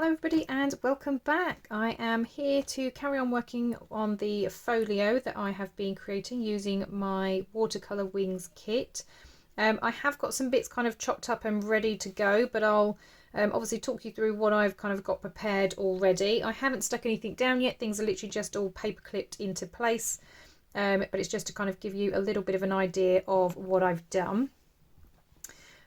Hello everybody and welcome back. I am here to carry on working on the folio that I have been creating using my watercolour wings kit. I have got some bits kind of chopped up and ready to go, but I'll obviously talk you through what I've kind of got prepared already. I haven't stuck anything down yet, things are literally just all paper clipped into place, but it's just to kind of give you a little bit of an idea of what I've done.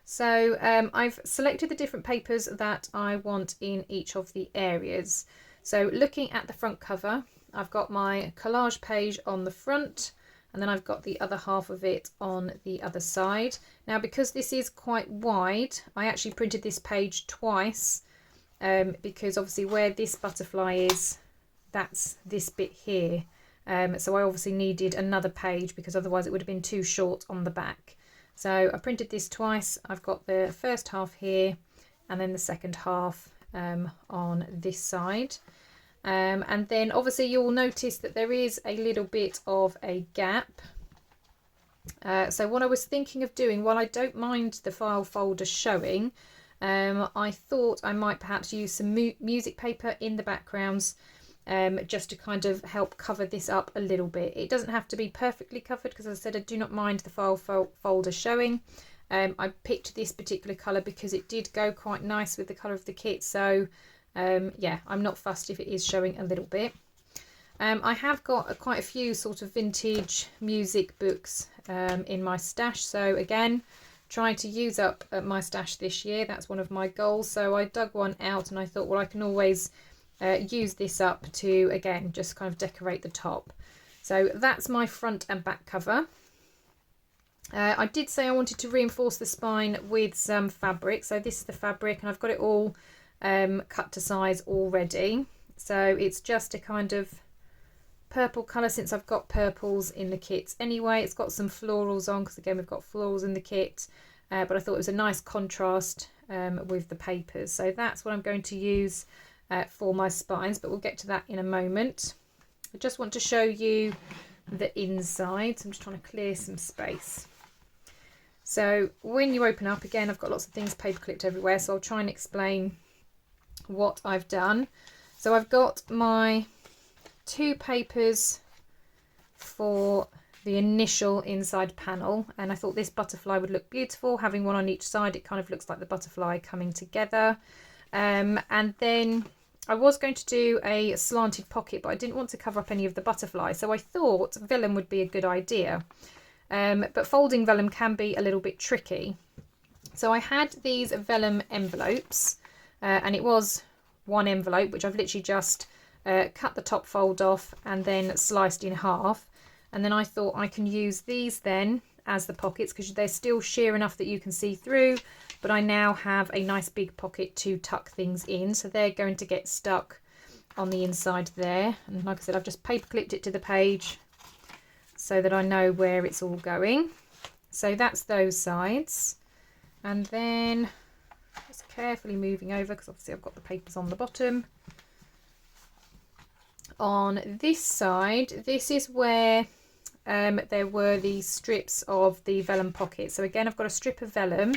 So I've selected the different papers that I want in each of the areas. So looking at the front cover, I've got my collage page on the front, and then I've got the other half of it on the other side. Now, because this is quite wide, I actually printed this page twice because obviously where this butterfly is, that's this bit here. So I obviously needed another page because otherwise it would have been too short on the back. So I printed this twice. I've got the first half here and then the second half on this side. And then obviously you'll notice that there is a little bit of a gap. So what I was thinking of doing, while I don't mind the file folder showing, I thought I might perhaps use some music paper in the backgrounds just to kind of help cover this up a little bit. It doesn't have to be perfectly covered because, as I said, I do not mind the file folder showing. I picked this particular colour because it did go quite nice with the colour of the kit, so yeah, I'm not fussed if it is showing a little bit. I have got quite a few sort of vintage music books in my stash, so again, trying to use up my stash this year. That's one of my goals. So I dug one out and I thought, well, I can always use this up to, again, just kind of decorate the top. So that's my front and back cover. I did say I wanted to reinforce the spine with some fabric. So this is the fabric and I've got it all cut to size already. So it's just a kind of purple colour, since I've got purples in the kits anyway. It's got some florals on because, again, we've got florals in the kit. But I thought it was a nice contrast with the papers. So that's what I'm going to use for my spines, but we'll get to that in a moment. I just want to show you the inside, so I'm just trying to clear some space. So when you open up, again, I've got lots of things paper clipped everywhere, so I'll try and explain what I've done. So I've got my two papers for the initial inside panel, and I thought this butterfly would look beautiful having one on each side. It kind of looks like the butterfly coming together. And then I was going to do a slanted pocket, but I didn't want to cover up any of the butterfly, so I thought vellum would be a good idea. But folding vellum can be a little bit tricky. So I had these vellum envelopes, and it was one envelope, which I've literally just cut the top fold off and then sliced in half. And then I thought I can use these then as the pockets because they're still sheer enough that you can see through, but I now have a nice big pocket to tuck things in, so they're going to get stuck on the inside there. And like I said, I've just paper clipped it to the page so that I know where it's all going. So that's those sides, and then just carefully moving over because obviously I've got the papers on the bottom. On this side, this is where there were these strips of the vellum pocket. So again, I've got a strip of vellum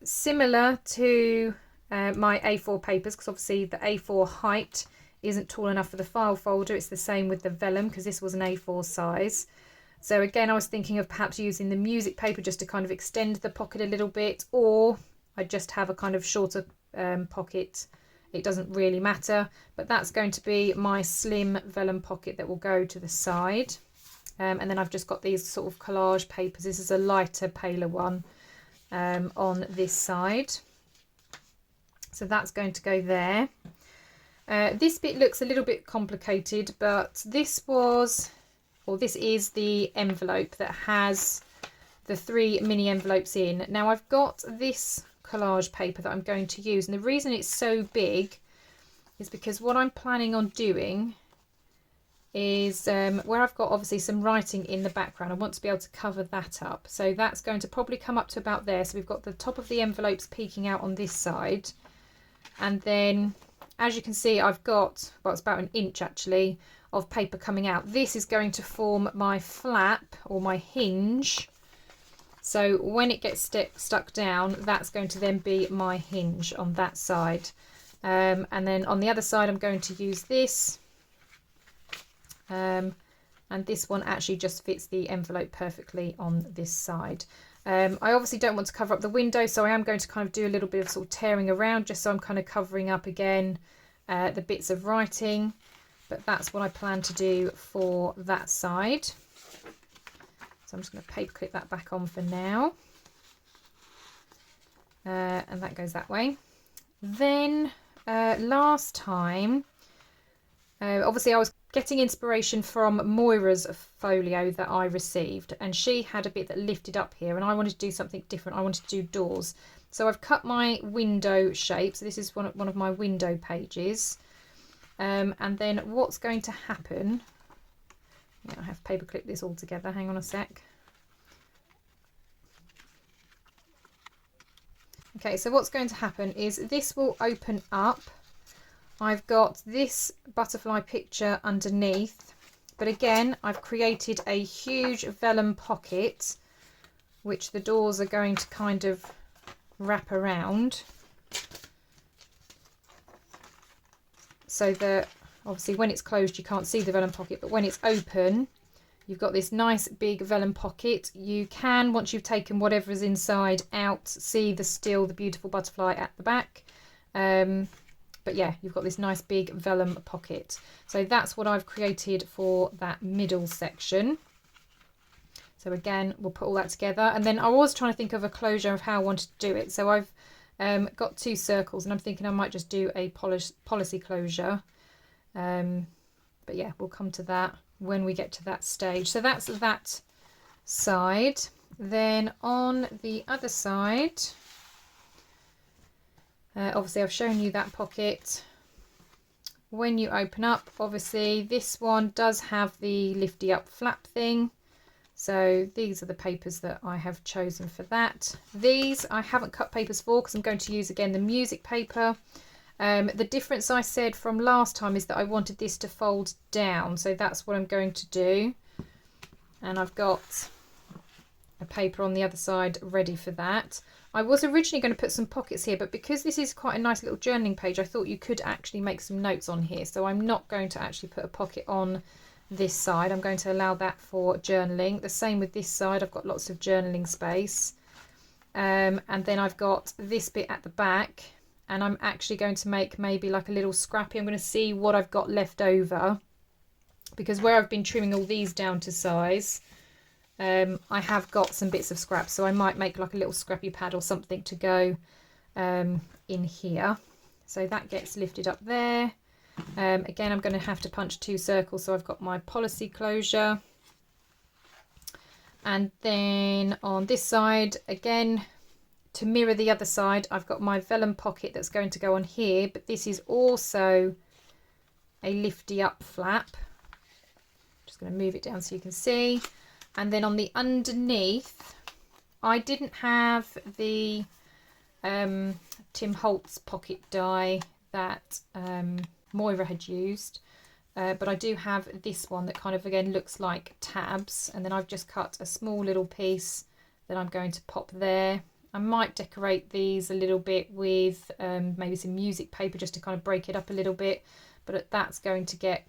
similar to my A4 papers, because obviously the A4 height isn't tall enough for the file folder. It's the same with the vellum because this was an A4 size. So again, I was thinking of perhaps using the music paper just to kind of extend the pocket a little bit, or I just have a kind of shorter pocket. It doesn't really matter, but that's going to be my slim vellum pocket that will go to the side. And then I've just got these sort of collage papers. This is a lighter, paler one on this side. So that's going to go there. This bit looks a little bit complicated, but this is the envelope that has the 3 mini envelopes in. Now I've got this collage paper that I'm going to use, and the reason it's so big is because what I'm planning on doing is where I've got obviously some writing in the background, I want to be able to cover that up. So that's going to probably come up to about there. So we've got the top of the envelopes peeking out on this side, and then as you can see, I've got, well, it's about 1 inch actually of paper coming out. This is going to form my flap or my hinge. So when it gets stuck down, that's going to then be my hinge on that side. And then on the other side I'm going to use this, and this one actually just fits the envelope perfectly on this side. I obviously don't want to cover up the window, so I am going to kind of do a little bit of sort of tearing around, just so I'm kind of covering up again the bits of writing, but that's what I plan to do for that side. So I'm just going to paper clip that back on for now, and that goes that way. Then last time, obviously I was getting inspiration from Moira's folio that I received, and she had a bit that lifted up here, and I wanted to do something different. I wanted to do doors, so I've cut my window shape. So this is one of my window pages, and then what's going to happen, yeah, I have paper clipped this all together, hang on a sec. Okay, so what's going to happen is this will open up. I've got this butterfly picture underneath, but again I've created a huge vellum pocket which the doors are going to kind of wrap around, so that obviously when it's closed you can't see the vellum pocket, but when it's open you've got this nice big vellum pocket. You can, once you've taken whatever is inside out, see the beautiful butterfly at the back. But yeah, you've got this nice big vellum pocket. So that's what I've created for that middle section. So again, we'll put all that together. And then I was trying to think of a closure of how I wanted to do it. So I've got 2 circles, and I'm thinking I might just do a policy closure. But yeah, we'll come to that when we get to that stage. So that's that side. Then on the other side, obviously I've shown you that pocket. When you open up, obviously this one does have the lifty up flap thing. So these are the papers that I have chosen for that. These I haven't cut papers for because I'm going to use again the music paper. The difference I said from last time is that I wanted this to fold down, so that's what I'm going to do. And I've got a paper on the other side ready for that. I was originally going to put some pockets here, but because this is quite a nice little journaling page, I thought you could actually make some notes on here. So I'm not going to actually put a pocket on this side. I'm going to allow that for journaling. The same with this side, I've got lots of journaling space. And then I've got this bit at the back, and I'm actually going to make maybe like a little scrappy. I'm going to see what I've got left over, because where I've been trimming all these down to size, I have got some bits of scrap, so I might make like a little scrappy pad or something to go in here. So that gets lifted up there. Again, I'm going to have to punch 2 circles, so I've got my policy closure. And then on this side, again, to mirror the other side, I've got my vellum pocket that's going to go on here, but this is also a lifty up flap. Just going to move it down so you can see. And then on the underneath, I didn't have the Tim Holtz pocket die that Moira had used, but I do have this one that kind of again looks like tabs, and then I've just cut a small little piece that I'm going to pop there. I might decorate these a little bit with maybe some music paper just to kind of break it up a little bit, but that's going to get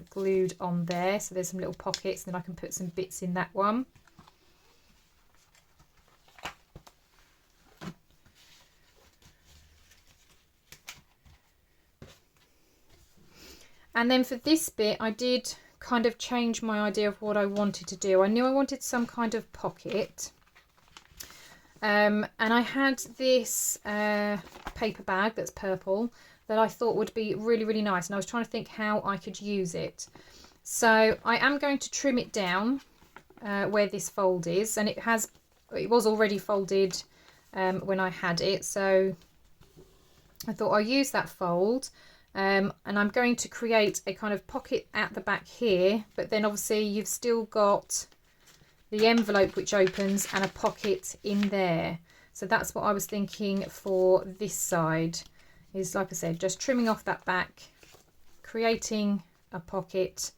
glued on there. So there's some little pockets, then I can put some bits in that one. And then for this bit, I did kind of change my idea of what I wanted to do. I knew I wanted some kind of pocket. And I had this paper bag that's purple that I thought would be really, really nice. And I was trying to think how I could use it. So I am going to trim it down where this fold is. And it was already folded when I had it. So I thought I'll use that fold. And I'm going to create a kind of pocket at the back here, but then obviously you've still got the envelope which opens and a pocket in there. So that's what I was thinking for this side, is like I said, just trimming off that back, creating a pocket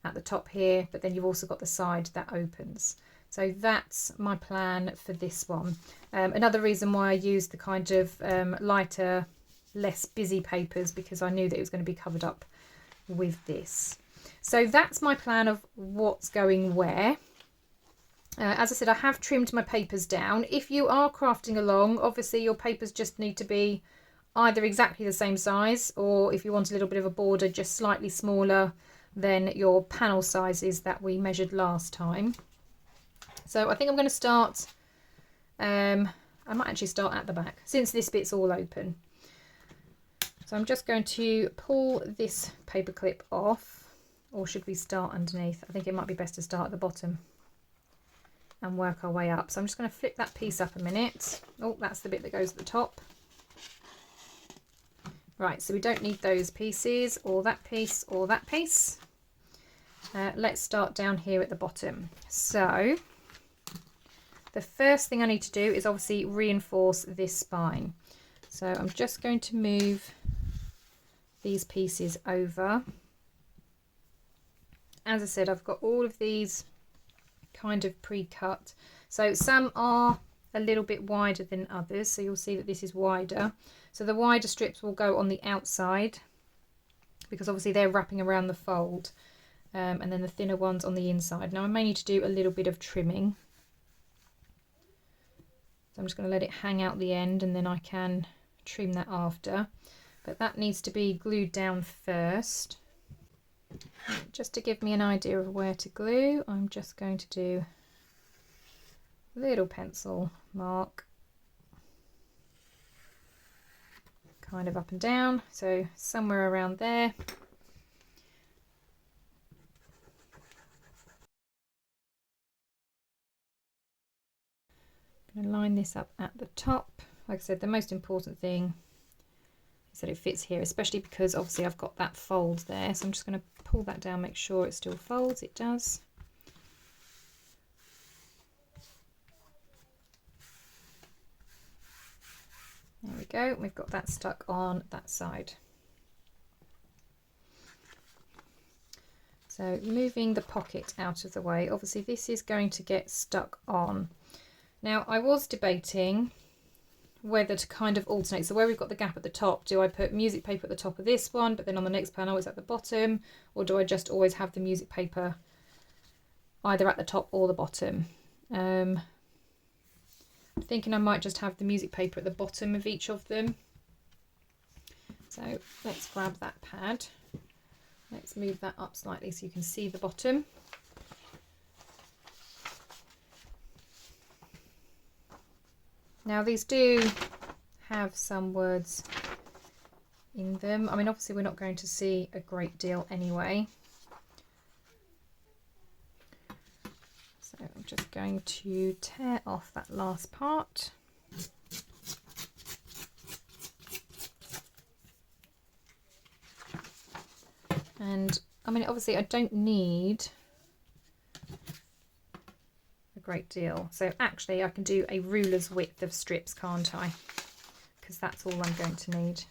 at the top here, but then you've also got the side that opens. So that's my plan for this one. Another reason why I used the kind of lighter less busy papers because I knew that it was going to be covered up with this. So that's my plan of what's going where. As I said, I have trimmed my papers down. If you are crafting along, obviously your papers just need to be either exactly the same size, or if you want a little bit of a border, just slightly smaller than your panel sizes that we measured last time. So I think I'm going to start, I might actually start at the back since this bit's all open. So I'm just going to pull this paper clip off, or should we start underneath? I think it might be best to start at the bottom and work our way up. So I'm just going to flip that piece up a minute. Oh, that's the bit that goes at the top. Right, so we don't need those pieces, or that piece, or that piece. Let's start down here at the bottom. So the first thing I need to do is obviously reinforce this spine. So I'm just going to move these pieces over. As I said, I've got all of these kind of pre-cut. So some are a little bit wider than others. So you'll see that this is wider. So the wider strips will go on the outside because obviously they're wrapping around the fold. And then the thinner ones on the inside. Now I may need to do a little bit of trimming. So I'm just going to let it hang out the end and then I can trim that after. But that needs to be glued down first. Just to give me an idea of where to glue, I'm just going to do a little pencil mark. Kind of up and down, so somewhere around there. I'm going to line this up at the top. Like I said, the most important thing is that it fits here, especially because obviously I've got that fold there. So I'm just going to pull that down, make sure it still folds. It does. There we go. We've got that stuck on that side. So moving the pocket out of the way, obviously this is going to get stuck on. Now I was debating whether to kind of alternate. So where we've got the gap at the top, do I put music paper at the top of this one, but then on the next panel it's at the bottom, or do I just always have the music paper either at the top or the bottom? I'm thinking I might just have the music paper at the bottom of each of them. So let's grab that pad. Let's move that up slightly so you can see the bottom. Now these do have some words in them. I mean, obviously we're not going to see a great deal anyway. So I'm just going to tear off that last part. And I mean, obviously I don't need a great deal. So actually I can do a ruler's width of strips, can't I? Because that's all I'm going to need.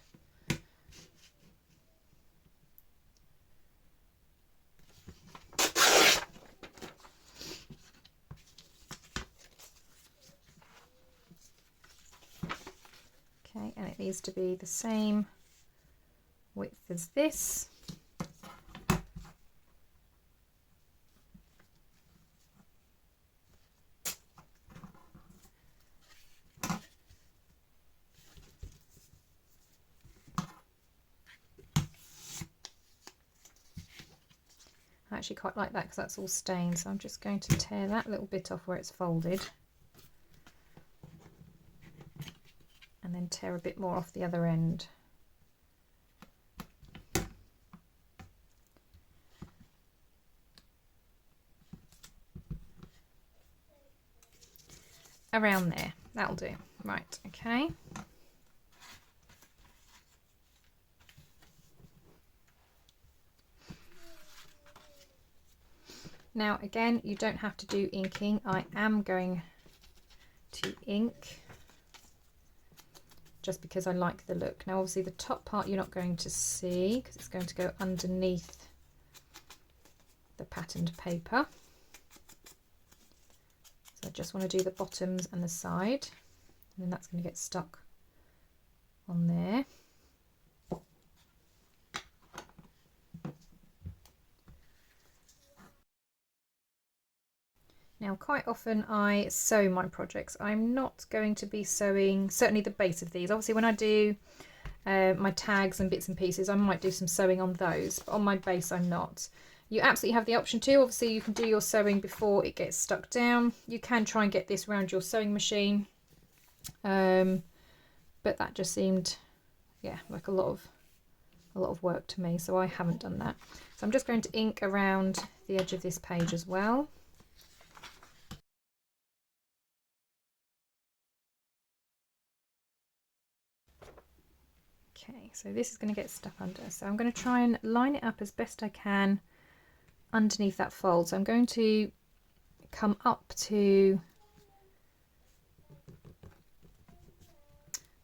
Okay, and it needs to be the same width as this. I actually quite like that because that's all stained, so I'm just going to tear that little bit off where it's folded and then tear a bit more off the other end. Around there, that'll do. Right, okay. Now again, you don't have to do inking. I am going to ink just because I like the look. Now obviously the top part you're not going to see because it's going to go underneath the patterned paper. So I just want to do the bottoms and the side, and then that's going to get stuck on there. quite often I sew my projects. I'm not going to be sewing, certainly the base of these. Obviously when I do my tags and bits and pieces, I might do some sewing on those, but on my base I'm not. You absolutely have the option to. Obviously you can do your sewing before it gets stuck down. You can try and get this around your sewing machine, but that just seemed, yeah, like a lot of work to me, so I haven't done that. So I'm just going to ink around the edge of this page as well. Okay, so this is going to get stuck under, so I'm going to try and line it up as best I can underneath that fold. So I'm going to come up to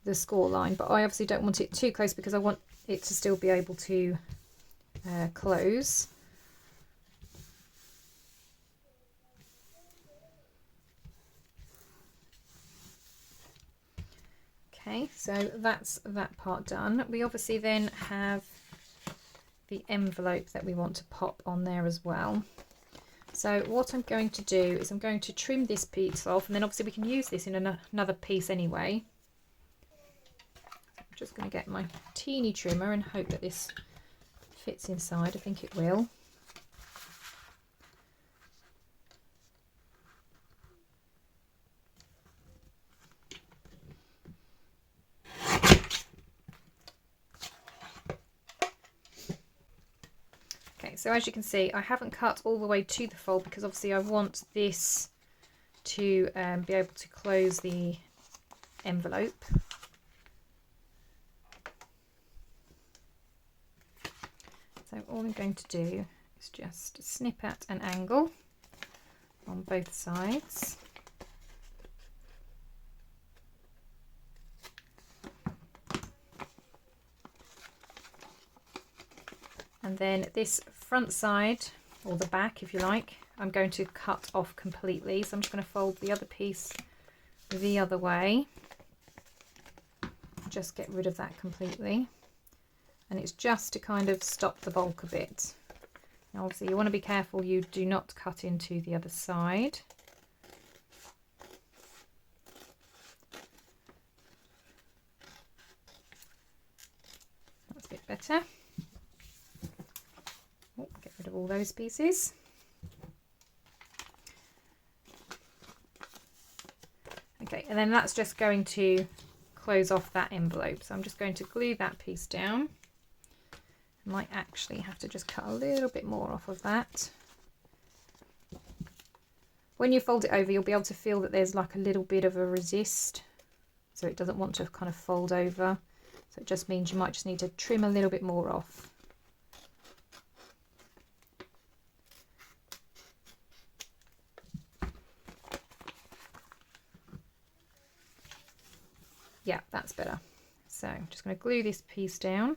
the score line, but I obviously don't want it too close because I want it to still be able to close. Okay, so that's that part done. We obviously then have the envelope that we want to pop on there as well. So what I'm going to do is I'm going to trim this piece off, and then obviously we can use this in another piece anyway. I'm just going to get my teeny trimmer and hope that this fits inside. I think it will. Okay, so as you can see, I haven't cut all the way to the fold because obviously I want this to be able to close the envelope. So all I'm going to do is just snip at an angle on both sides. And then this front side, or the back if you like, I'm going to cut off completely. So I'm just going to fold the other piece the other way. Just get rid of that completely. And it's just to kind of stop the bulk a bit. Now obviously you want to be careful you do not cut into the other side. That's a bit better. Oh, get rid of all those pieces. Okay, and then that's just going to close off that envelope. So I'm just going to glue that piece down. I might actually have to just cut a little bit more off of that. When you fold it over, you'll be able to feel that there's like a little bit of a resist, so it doesn't want to kind of fold over. So it just means you might just need to trim a little bit more off. Yeah, that's better. So I'm just going to glue this piece down.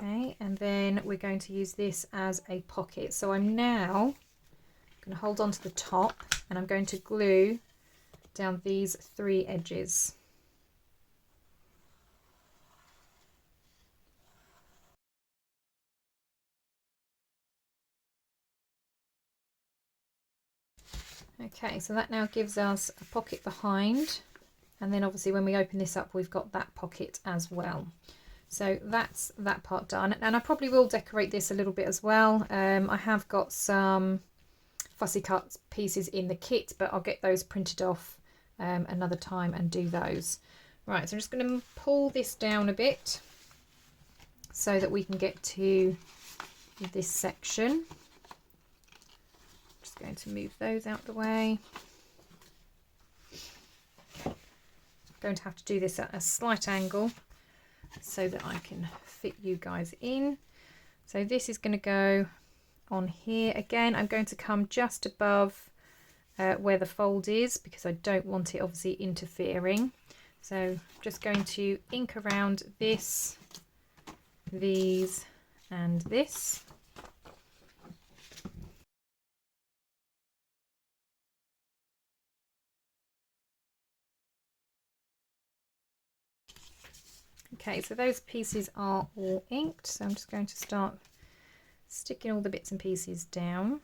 Okay, and then we're going to use this as a pocket. So I'm now going to hold on to the top and I'm going to glue down these 3 edges. Okay, so that now gives us a pocket behind, and then obviously when we open this up we've got that pocket as well. So that's that part done, and I probably will decorate this a little bit as well. I have got some fussy cut pieces in the kit, but I'll get those printed off another time and do those. Right, so I'm just going to pull this down a bit so that we can get to this section. Just going to move those out the way. I'm going to have to do this at a slight angle so that I can fit you guys in. So this is going to go on here. Again, I'm going to come just above where the fold is because I don't want it obviously interfering. So I'm just going to ink around this, these and this. Okay, so those pieces are all inked, so I'm just going to start sticking all the bits and pieces down.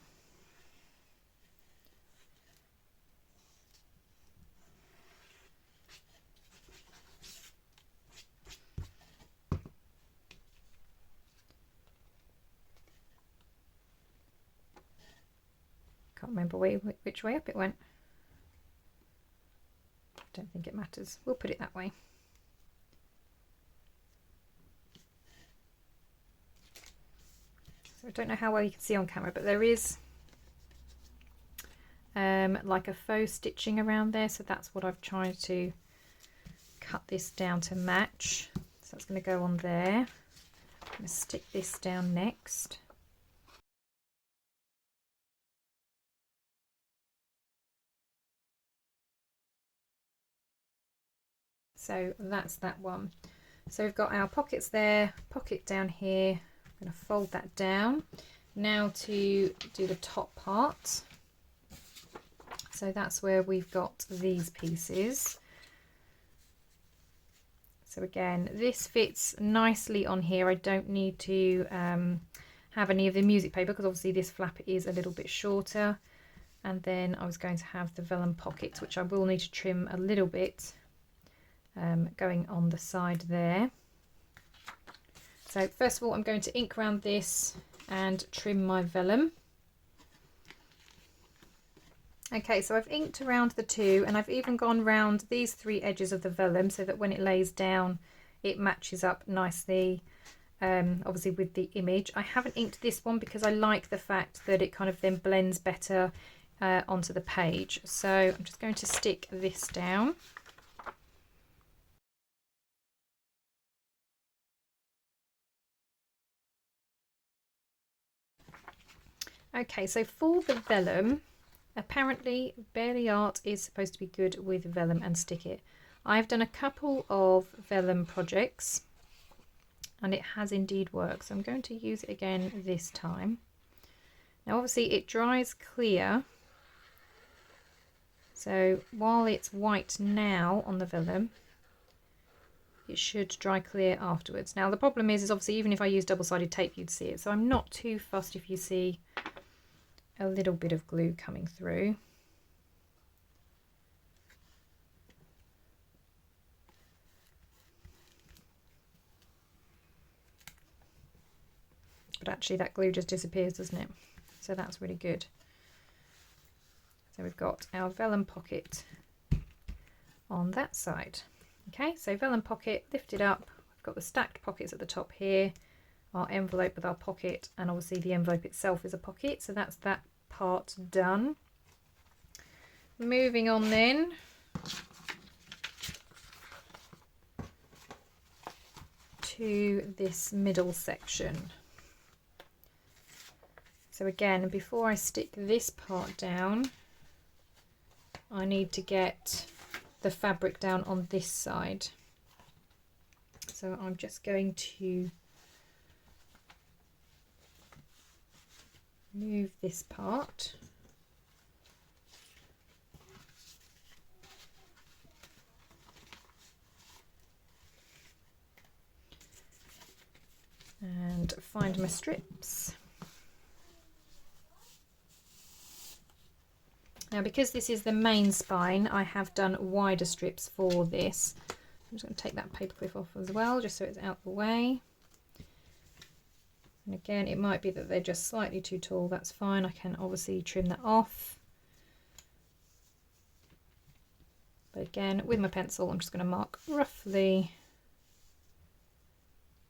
Can't remember which way up it went. Don't think it matters. We'll put it that way. So I don't know how well you can see on camera, but there is like a faux stitching around there, so that's what I've tried to cut this down to match. So that's going to go on there. I'm going to stick this down next. So that's that one. So we've got our pockets there, pocket down here. I'm going to fold that down. Now to do the top part. So that's where we've got these pieces. So again, this fits nicely on here. I don't need to have any of the music paper because obviously this flap is a little bit shorter. And then I was going to have the vellum pockets, which I will need to trim a little bit going on the side there. So first of all, I'm going to ink around this and trim my vellum. Okay, so I've inked around the two, and I've even gone round these three edges of the vellum so that when it lays down it matches up nicely, obviously with the image. I haven't inked this one because I like the fact that it kind of then blends better onto the page. So I'm just going to stick this down. Okay, so for the vellum, apparently Barely Art is supposed to be good with vellum and stick it. I've done a couple of vellum projects and it has indeed worked, so I'm going to use it again this time. Now obviously it dries clear, so while it's white now on the vellum, it should dry clear afterwards. Now the problem is obviously even if I use double-sided tape you'd see it, so I'm not too fussed if you see a little bit of glue coming through. But actually that glue just disappears, doesn't it? So that's really good. So we've got our vellum pocket on that side. Okay, so vellum pocket lifted up. We've got the stacked pockets at the top here, our envelope with our pocket, and obviously the envelope itself is a pocket, so that's that part done. Moving on then to this middle section. So again, before I stick this part down, I need to get the fabric down on this side. So I'm just going to move this part. And find my strips. Now because this is the main spine, I have done wider strips for this. I'm just going to take that paper clip off as well, just so it's out the way. And again, it might be that they're just slightly too tall, that's fine. I can obviously trim that off. But again, with my pencil, I'm just going to mark roughly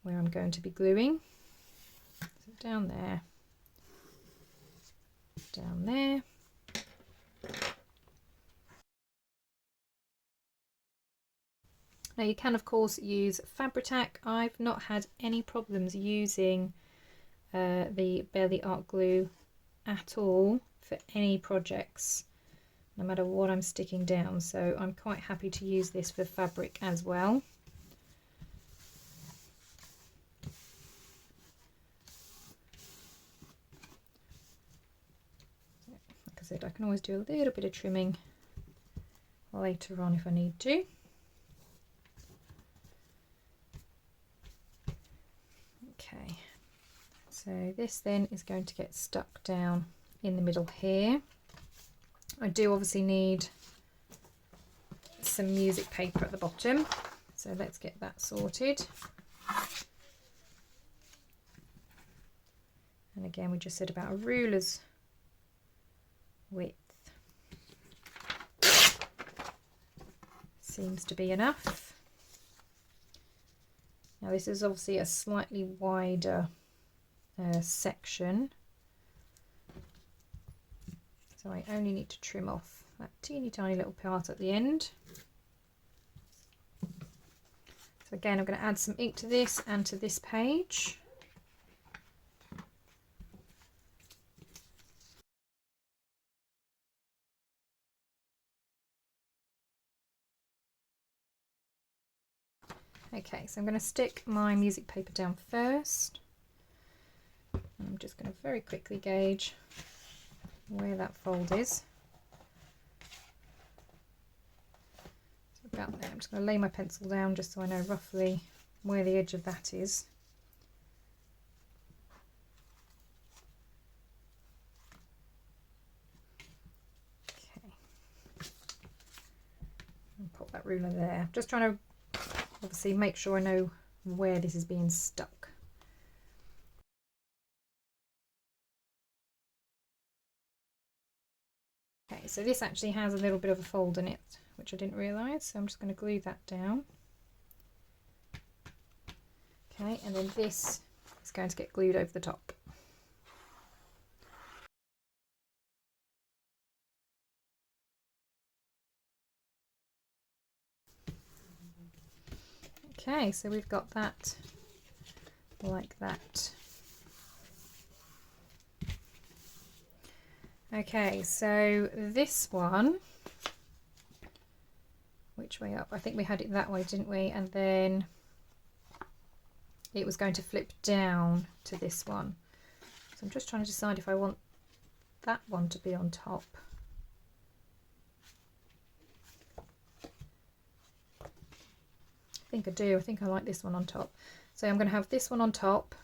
where I'm going to be gluing. So down there, down there. Now you can of course use Fabri-Tac. I've not had any problems using the Barely Art glue at all for any projects, no matter what I'm sticking down, so I'm quite happy to use this for fabric as well. Like I said, I can always do a little bit of trimming later on if I need to. So this then is going to get stuck down in the middle here. I do obviously need some music paper at the bottom, so let's get that sorted. And again, we just said about a ruler's width seems to be enough. Now this is obviously a slightly wider section, so I only need to trim off that teeny tiny little part at the end. So again, I'm going to add some ink to this and to this page. Okay, so I'm going to stick my music paper down first. I'm just going to very quickly gauge where that fold is. So about there. I'm just going to lay my pencil down just so I know roughly where the edge of that is. Okay. And pop that ruler there. Just trying to obviously make sure I know where this is being stuck. Okay, so this actually has a little bit of a fold in it, which I didn't realise, so I'm just going to glue that down. Okay, and then this is going to get glued over the top. Okay, so we've got that like that. Okay, so this one, which way up? I think we had it that way, didn't we? And then it was going to flip down to this one. So I'm just trying to decide if I want that one to be on top. I think I do. I think I like this one on top. So I'm going to have this one on top,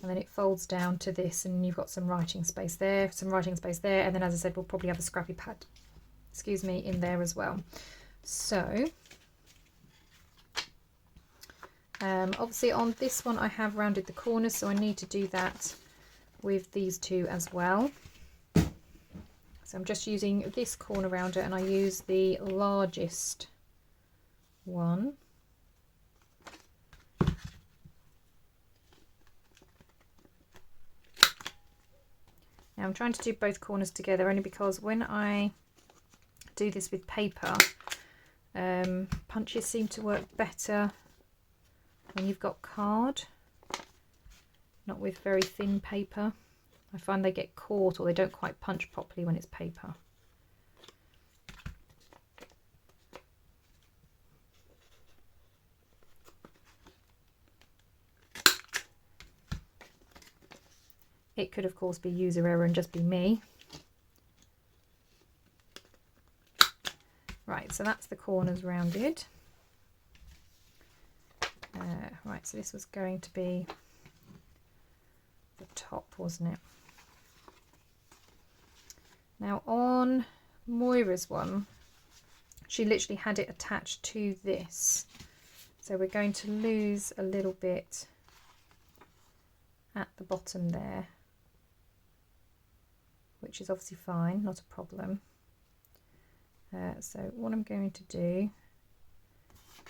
and then it folds down to this, and you've got some writing space there, some writing space there, and then, as I said, we'll probably have a scrappy pad, excuse me, in there as well. So obviously on this one I have rounded the corners, so I need to do that with these two as well. So I'm just using this corner rounder, and I use the largest one. Now I'm trying to do both corners together only because when I do this with paper, punches seem to work better when you've got card, not with very thin paper. I find they get caught or they don't quite punch properly when it's paper. It could of course be user error and just be me. Right, so that's the corners rounded. Right, so this was going to be the top, wasn't it? Now on Moira's one, she literally had it attached to this. So we're going to lose a little bit at the bottom there, which is obviously fine, not a problem. So what I'm going to do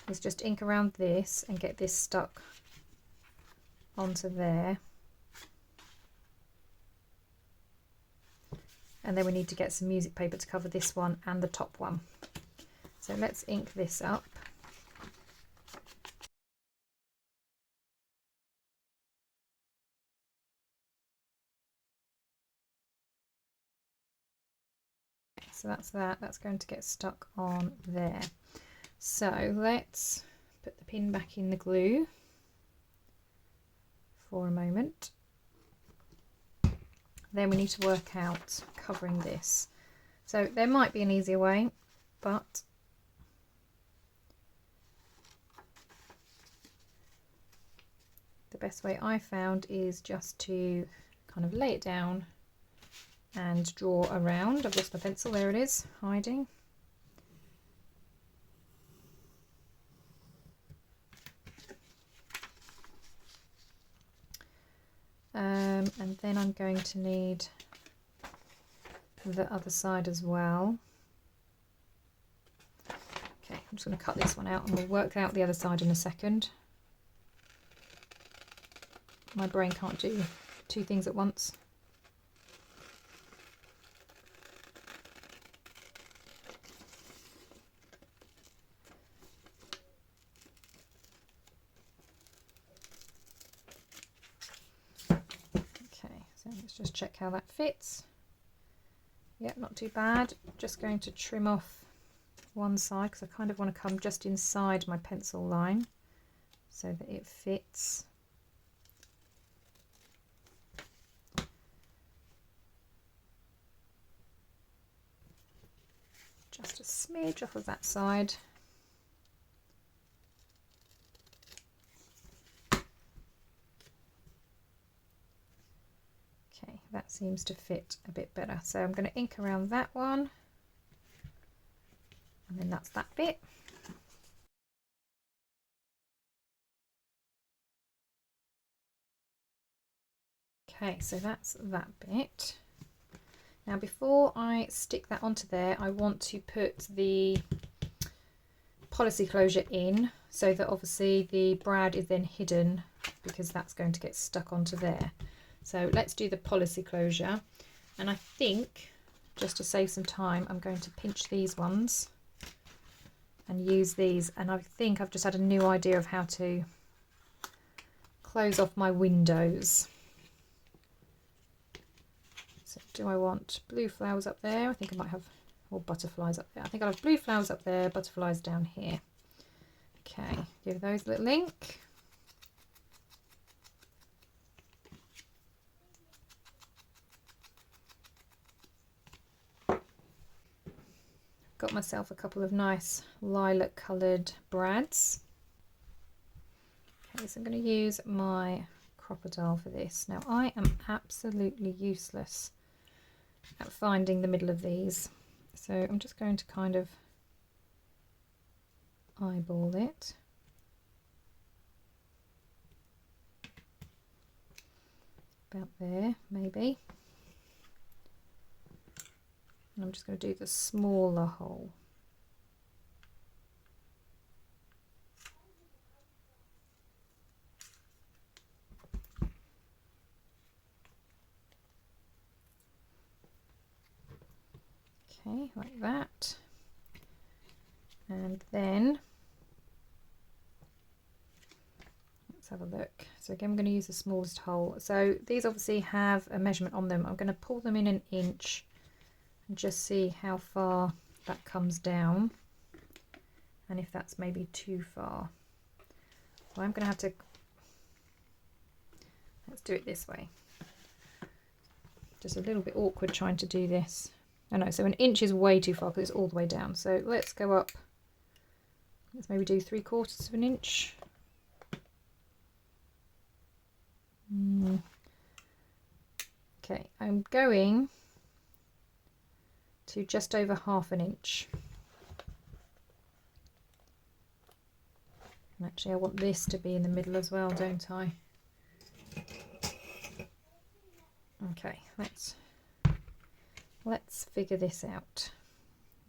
is just ink around this and get this stuck onto there. And then we need to get some music paper to cover this one and the top one. So let's ink this up. So that's that, that's going to get stuck on there. So let's put the pin back in the glue for a moment. Then we need to work out covering this. So there might be an easier way, but the best way I found is just to kind of lay it down and draw around. I've lost my pencil, there it is, hiding. And then I'm going to need the other side as well. Okay, I'm just going to cut this one out and we'll work out the other side in a second. My brain can't do two things at once. So let's just check how that fits. Yep, not too bad. Just going to trim off one side because I kind of want to come just inside my pencil line so that it fits. Just a smidge off of that side. Okay, that seems to fit a bit better. So I'm going to ink around that one, and then that's that bit. Okay, so that's that bit. Now before I stick that onto there, I want to put the policy closure in so that obviously the brad is then hidden because that's going to get stuck onto there. So let's do the policy closure, and I think just to save some time I'm going to pinch these ones and use these, and I think I've just had a new idea of how to close off my windows. So do I want blue flowers up there? I think I might have, or butterflies up there. I think I'll have blue flowers up there, butterflies down here. Okay, give those a little ink. Got myself a couple of nice lilac coloured brads. Okay, so I'm going to use my crocodile for this. Now I am absolutely useless at finding the middle of these, so I'm just going to kind of eyeball it. About there, maybe. And I'm just going to do the smaller hole. Okay, like that. And then let's have a look. So again, I'm going to use the smallest hole. So these obviously have a measurement on them. I'm going to pull them in an inch and just see how far that comes down and if that's maybe too far. So I'm going to have to, let's do it this way. Just a little bit awkward trying to do this. Oh no, so an inch is way too far because it's all the way down. So let's go up, let's maybe do 3/4 of an inch. Okay, I'm going to just over 1/2 inch. And actually I want this to be in the middle as well, don't I? Okay, let's figure this out.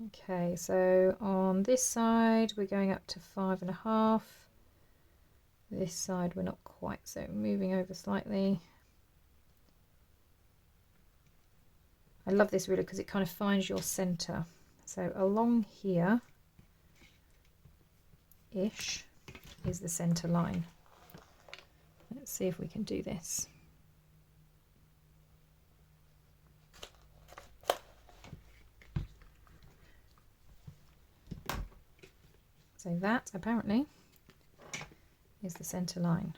Okay, so on this side we're going up to 5.5. This side we're not quite, so moving over slightly. I love this ruler because it kind of finds your center. So along here ish is the center line. Let's see if we can do this. So that apparently is the center line.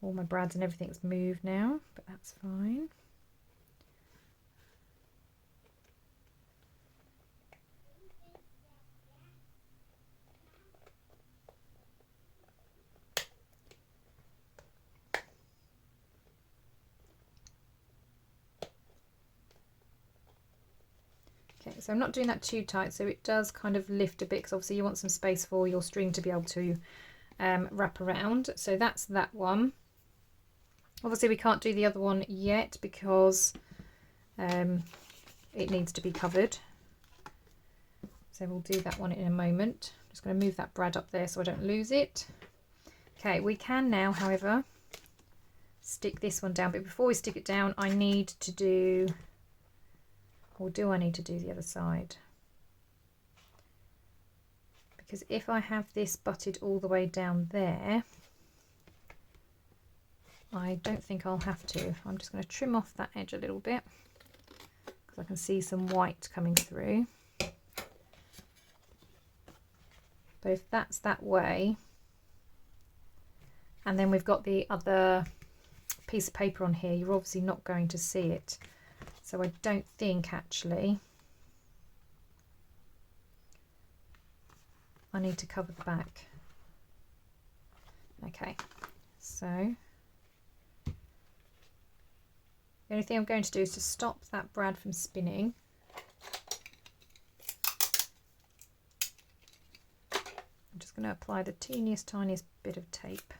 All my brads and everything's moved now, but that's fine. Okay, so I'm not doing that too tight, so it does kind of lift a bit, because obviously you want some space for your string to be able to wrap around. So that's that one. Obviously we can't do the other one yet because it needs to be covered. So we'll do that one in a moment. I'm just going to move that brad up there so I don't lose it. Okay, we can now, however, stick this one down, but before we stick it down I need to do, or do I need to do the other side? Because if I have this butted all the way down there, I don't think I'll have to. I'm just going to trim off that edge a little bit because I can see some white coming through. But if that's that way, and then we've got the other piece of paper on here, you're obviously not going to see it. So I don't think actually I need to cover the back. Okay, so the only thing I'm going to do is to stop that brad from spinning. I'm just going to apply the teeniest, tiniest bit of tape.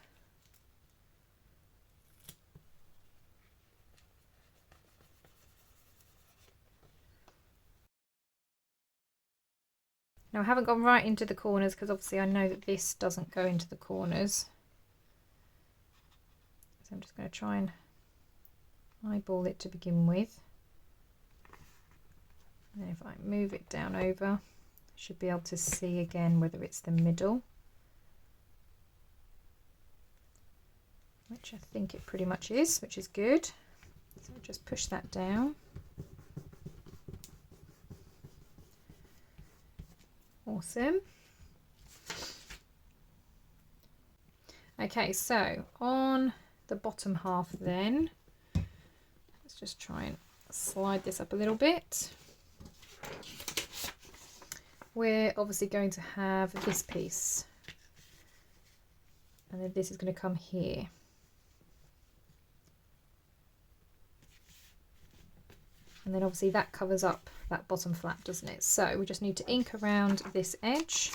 Now I haven't gone right into the corners because obviously I know that this doesn't go into the corners. So I'm just going to try and eyeball it to begin with. And if I move it down over, I should be able to see again whether it's the middle, which I think it pretty much is, which is good. So I'll just push that down. Awesome. Okay, so on the bottom half then, let's just try and slide this up a little bit. We're obviously going to have this piece, and then this is going to come here. And then obviously that covers up that bottom flap, doesn't it? So we just need to ink around this edge.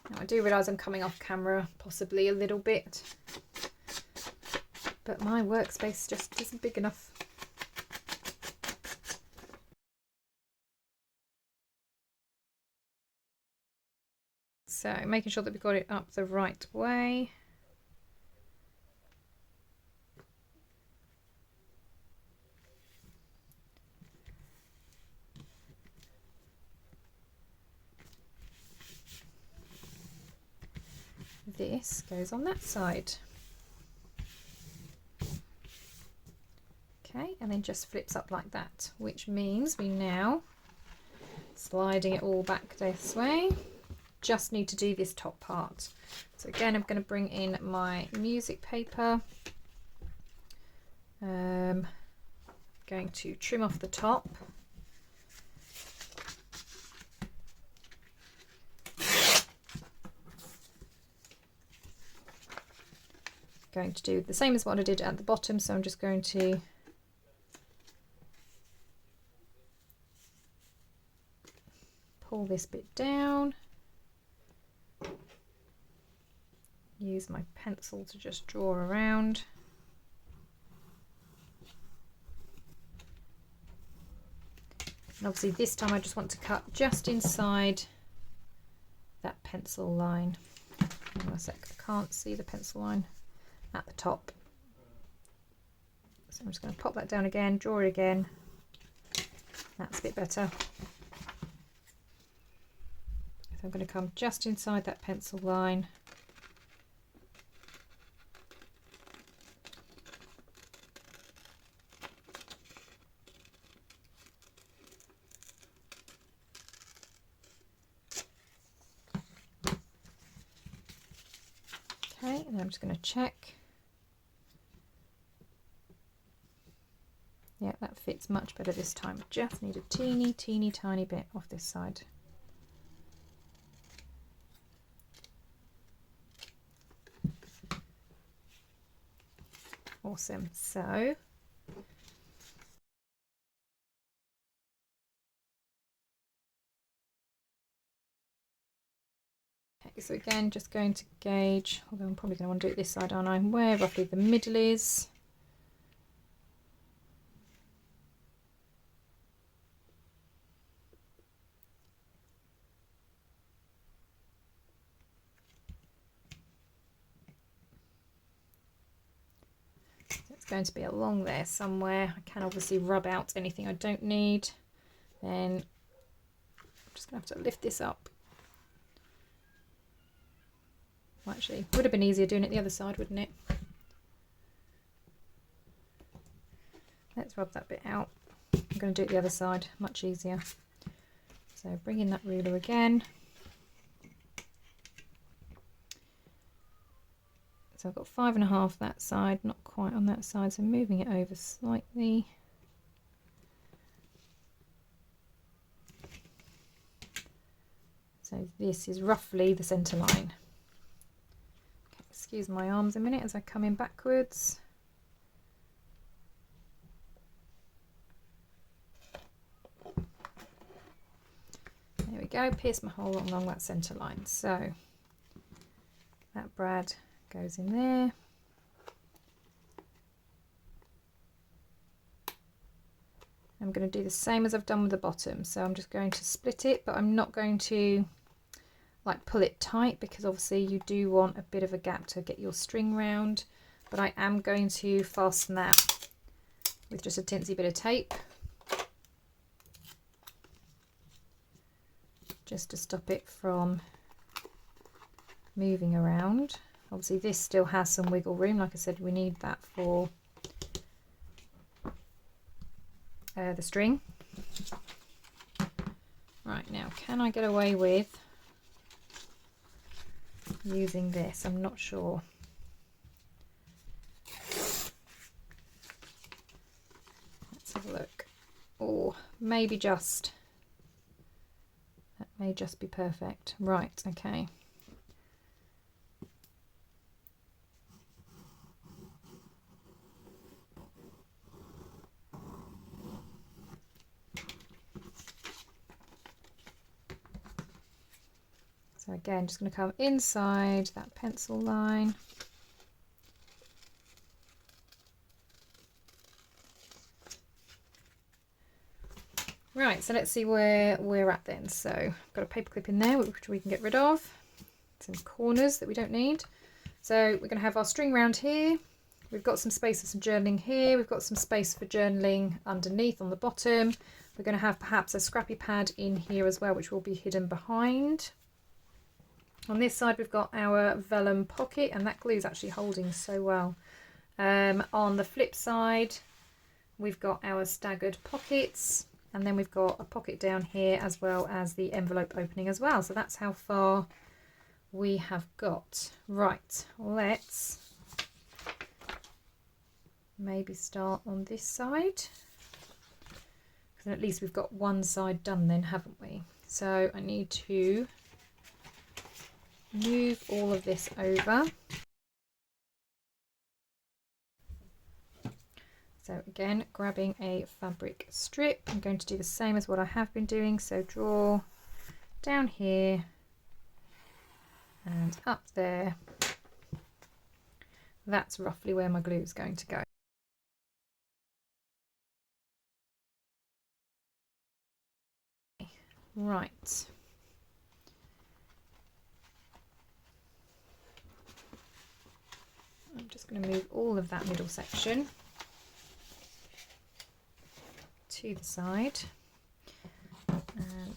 Now I do realise I'm coming off camera possibly a little bit, but my workspace just isn't big enough. So making sure that we've got it up the right way. This goes on that side. Okay, and then just flips up like that, which means we now, sliding it all back this way, just need to do this top part. So again, I'm going to bring in my music paper. Going to trim off the top. Going to do the same as what I did at the bottom, so I'm just going to pull this bit down, use my pencil to just draw around. And obviously this time I just want to cut just inside that pencil line. Hang on a sec, I can't see the pencil line at the top. So I'm just going to pop that down again, draw it again. That's a bit better. So I'm going to come just inside that pencil line. Okay, and I'm just going to check. Yeah, that fits much better this time. Just need a teeny tiny bit off this side. Awesome. So So again, just going to gauge, although I'm probably going to want to do it this side, aren't I, where roughly the middle is. It's going to be along there somewhere. I can obviously rub out anything I don't need. Then I'm just going to have to lift this up. Well, actually, would have been easier doing it the other side, wouldn't it? Let's rub that bit out. I'm going to do it the other side, much easier. So bring in that ruler again. So I've got 5.5 that side, not quite on that side, so moving it over slightly. So this is roughly the centre line. Okay, excuse my arms a minute as I come in backwards. There we go, pierce my hole along that centre line. So that brad goes in there. I'm going to do the same as I've done with the bottom. So I'm just going to split it, but I'm not going to like pull it tight because obviously you do want a bit of a gap to get your string round. But I am going to fasten that with just a tinsy bit of tape, just to stop it from moving around. Obviously this still has some wiggle room, like I said, we need that for the string. Right, now can I get away with using this? I'm not sure. Let's have a look. Or maybe just, that may just be perfect. Right, okay. So again, just going to come inside that pencil line. Right, so let's see where we're at then. So I've got a paper clip in there which we can get rid of. Some corners that we don't need. So we're going to have our string round here. We've got some space for some journaling here. We've got some space for journaling underneath on the bottom. We're going to have perhaps a scrappy pad in here as well, which will be hidden behind. On this side we've got our vellum pocket, and that glue is actually holding so well. On the flip side we've got our staggered pockets, and then we've got a pocket down here as well as the envelope opening as well. So that's how far we have got. Right, let's maybe start on this side, because at least we've got one side done then, haven't we? So I need to move all of this over. So again, grabbing a fabric strip, I'm going to do the same as what I have been doing. So draw down here and up there. That's roughly where my glue is going to go. Right. I'm just going to move all of that middle section to the side, and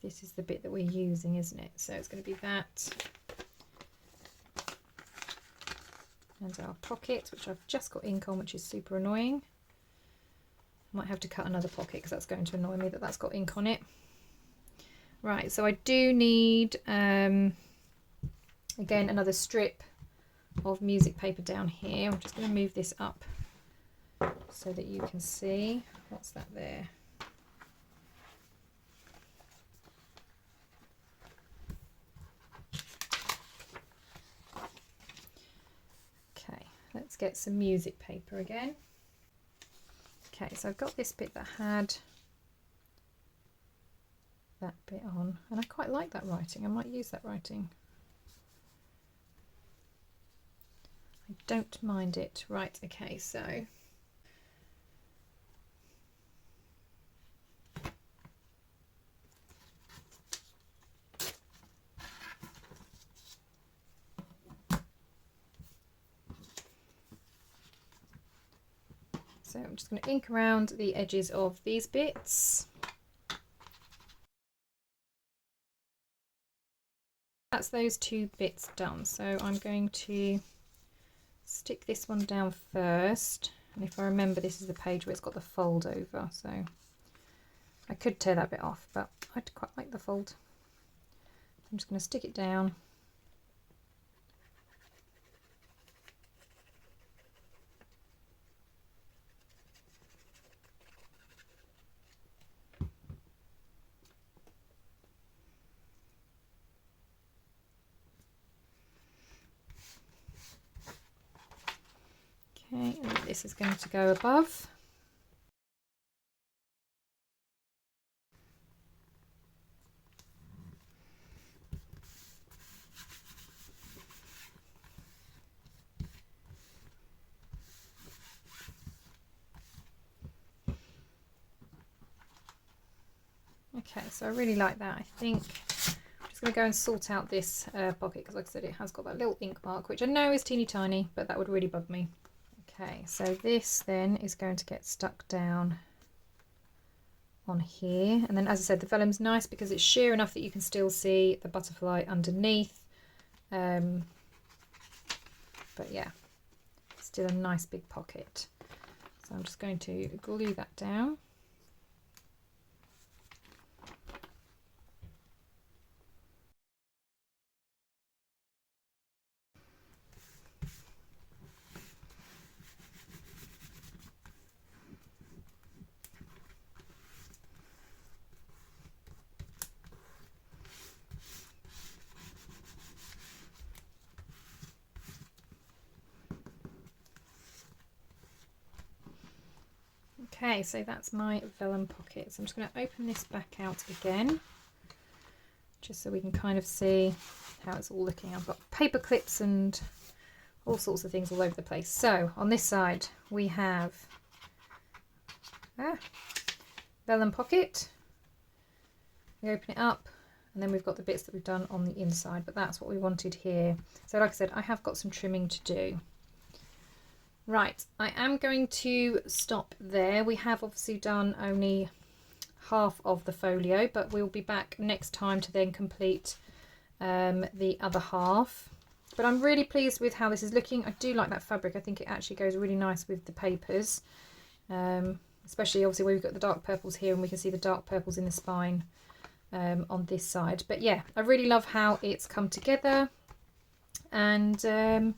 this is the bit that we're using, isn't it? So it's going to be that and our pocket, which I've just got ink on, which is super annoying. I might have to cut another pocket because that's going to annoy me that that's got ink on it. Right, so I do need again another strip of music paper down here. I'm just going to move this up so that you can see. What's that there? Okay, let's get some music paper again. Okay, so I've got this bit that had that bit on, and I quite like that writing. I might use that writing. I don't mind it. Right, okay, so I'm just going to ink around the edges of these bits. That's those two bits done. So I'm going to stick this one down first. And if I remember, this is the page where it's got the fold over. So I could tear that bit off, but I'd quite like the fold. I'm just going to stick it down. Okay, and this is going to go above. Okay, so I really like that. I think I'm just going to go and sort out this pocket because, like I said, it has got that little ink mark, which I know is teeny tiny, but that would really bug me. Okay, so this then is going to get stuck down on here, and then, as I said, the vellum's nice because it's sheer enough that you can still see the butterfly underneath. But yeah, still a nice big pocket. So I'm just going to glue that down. Okay, so that's my vellum pocket. So I'm just going to open this back out again, just so we can kind of see how it's all looking. I've got paper clips and all sorts of things all over the place. So on this side we have vellum pocket. We open it up, and then we've got the bits that we've done on the inside, but that's what we wanted here. So like I said, I have got some trimming to do. Right, I am going to stop there. We have obviously done only half of the folio, but we'll be back next time to then complete the other half. But I'm really pleased with how this is looking. I do like that fabric. I think it actually goes really nice with the papers, especially obviously where we've got the dark purples here, and we can see the dark purples in the spine on this side. But yeah, I really love how it's come together, and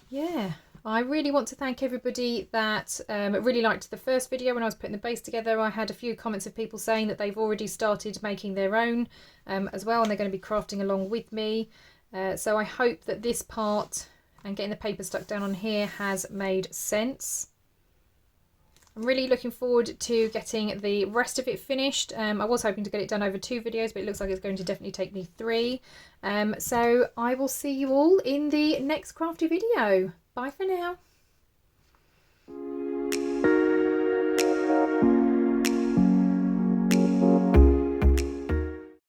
yeah, I really want to thank everybody that really liked the first video when I was putting the base together. I had a few comments of people saying that they've already started making their own as well, and they're going to be crafting along with me. So I hope that this part and getting the paper stuck down on here has made sense. I'm really looking forward to getting the rest of it finished. I was hoping to get it done over 2 videos, but it looks like it's going to definitely take me 3. So I will see you all in the next crafty video. Bye for now.